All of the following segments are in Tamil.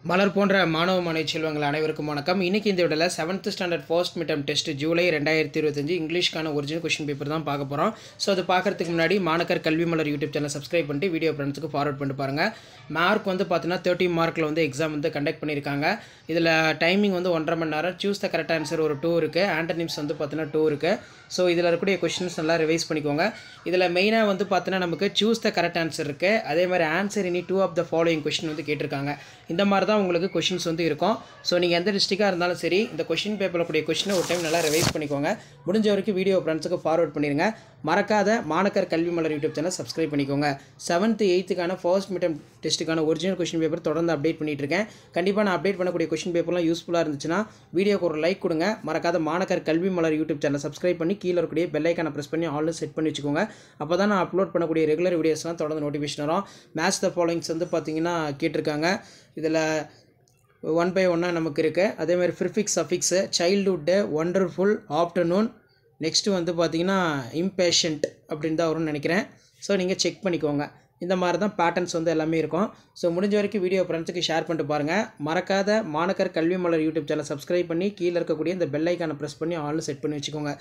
மலர் போன்ற மாணவ மாணவி செல்வங்கள் அனைவருக்கும் வணக்கம். இன்றைக்கி இந்த விடல 7th standard first midterm test July 2025 இங்கிலீஷ்க்கான ஒரிஜினல் கொஷின் பேப்பர் தான் பார்க்க போகிறோம். ஸோ அது பார்க்குறதுக்கு முன்னாடி Manakkar Kalvi Malar YouTube channel subscribe பண்ணிட்டு வீடியோ ஃப்ரெண்ட்ஸுக்கு ஃபார்வர்ட் பண்ணிட்டு பாருங்கள். மார்க் வந்து பார்த்தீங்கன்னா 30 மார்க்கில் வந்து எக்ஸாம் வந்து கண்டக்ட் பண்ணியிருக்காங்க. இதில் டைமிங் வந்து 1.5 மணி நேரம். சூஸ் த கரெக்ட் ஆன்சர் ஒரு 2 இருக்குது. ஆண்டனிம்ஸ் வந்து பார்த்தீங்கன்னா 2 இருக்குது. ஸோ இதில் இருக்கக்கூடிய கொஷின்ஸ் நல்லா ரிவைஸ் பண்ணிக்கோங்க. இதில் மெயினாக வந்து பார்த்தீங்கன்னா நமக்கு சூஸ் த கரெக்ட் ஆன்சர் இருக்குது. அதே மாதிரி ஆன்சர் இனி 2 ஆஃப் த ஃபாலோயிங் கொஷின் வந்து கேட்டிருக்காங்க. இந்த மாதிரி தான் உங்களுக்கு கொஷின்ஸ் வந்து இருக்கும். ஸோ நீங்கள் எந்த டிஸ்ட்ரிக்டாக இருந்தாலும் சரி இந்த கொஷின் பேப்பரில் கூடிய கொஷினை ஒரு டைம் நல்லா ரிவைஸ் பண்ணிக்கோங்க. முடிஞ்ச வரைக்கும் வீடியோ ஃப்ரெண்ட்ஸுக்கு ஃபார்வர்ட் பண்ணிடுங்க. மறக்காத மாணக்கர் Kalvi Malar YouTube channel subscribe பண்ணிக்கோங்க. 7th 8th ஃபர்ஸ்ட் மிட்டம் டெஸ்ட்டுக்கான ஒரிஜினல் கொஷின் பேப்பர் தொடர்ந்து அப்டேட் பண்ணிட்டு இருக்கேன். கண்டிப்பாக நான் அப்டேட் பண்ணக்கூடிய கொஷின் பேப்பர்லாம் யூஸ்ஃபுல்லாக இருந்துச்சுன்னா வீடியோக்கு ஒரு லைக் கொடுங்க. மறக்காத மாணக்கர் Kalvi Malar YouTube channel subscribe பண்ணி கீழே இருக்கக்கூடிய பெல் ஐக்கானை ப்ரெஸ் பண்ணி ஆல்னு செட் பண்ணி வச்சுக்கோங்க. அப்போ தான் நான் அப்லோட் பண்ணக்கூடிய ரெகுலர் வீடியோஸ்லாம் தொடர்ந்து நோட்டிஃபிகேஷன் வரும். மேட்ச் த ஃபாலோயிங்ஸ் வந்து பார்த்தீங்கன்னா கேட்டிருக்காங்க. இதில் 1 by 1 நமக்கு இருக்குது. அதேமாதிரி prefix suffix childhood wonderful afternoon next வந்து பார்த்திங்கன்னா இம்பேஷண்ட் அப்படின்னு தான் வரும்னு நினைக்கிறேன். ஸோ நீங்கள் செக் பண்ணிக்கோங்க. இந்த மாதிரி தான் பேட்டர்ன்ஸ் வந்து எல்லாமே இருக்கும். ஸோ முடிஞ்ச வரைக்கும் வீடியோ ஃப்ரெண்ட்ஸுக்கு ஷேர் பண்ணிட்டு பாருங்கள். மறக்காத மாணக்கர் Kalvi Malar YouTube channel subscribe பண்ணி கீழே இருக்கக்கூடிய இந்த பெல் ஐக்கானை ப்ரெஸ் பண்ணி ஆல்னு செட் பண்ணி வச்சுக்கோங்க.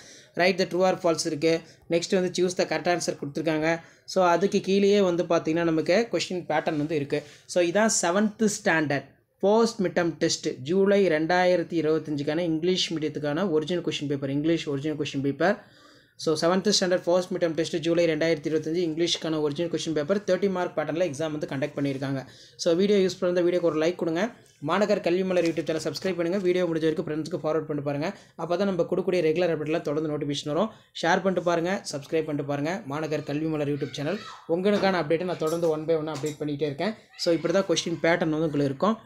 Right the true or false இருக்குது. நெக்ஸ்ட் வந்து சூஸ் த கரெக்ட் ஆன்சர் கொடுத்துருக்காங்க. ஸோ அதுக்கு கீழேயே வந்து பார்த்திங்கன்னா நமக்கு கொஸ்டின் பேட்டர்ன் வந்து இருக்குது. ஸோ இதான் 7th standard first midterm test July 2025 English மீடியத்துக்கான original question paper. English original question paper. So 7th standard first midterm test July 2025 இங்கிலீஷ்க்கான ஒரிஜினல் கொஷின் பேப்பர் 30 மார்க் பேட்டர்னில் எக்ஸாம் வந்து கண்டக்ட் பண்ணியிருக்காங்க. ஸோ வீடியோ யூஸ் பண்ணுற வீடியோக்கு ஒரு லைக் கொடுங்க. Manakkar Kalvi Malar YouTube channel subscribe பண்ணுங்கள். வீடியோ முடிஞ்ச வரைக்கும் ஃப்ரெண்ட்ஸுக்கு ஃபார்வர்ட் பண்ணிட்டு பாருங்கள். அப்போ தான் நம்ம கொடுக்கக்கூடிய ரெகுலர் அப்டேட்லாம் தொடர்ந்து நோட்டிஃபிகேஷன் வரும். ஷேர் பண்ணிட்டு பாருங்கள், சப்ஸ்கிரைப் பண்ணிட்டு பாருங்கள். மாணக்கர் கல்வி மலர் யூடியூப் சேனல் உங்களுக்கான அப்டேட்டை நான் தொடர்ந்து 1 by 1 அப்டேட் பண்ணிகிட்டே இருக்கேன். ஸோ இப்படி தான் கொஸ்டின் பேட்டர்ன் வந்து உங்களுக்கு இருக்கும்.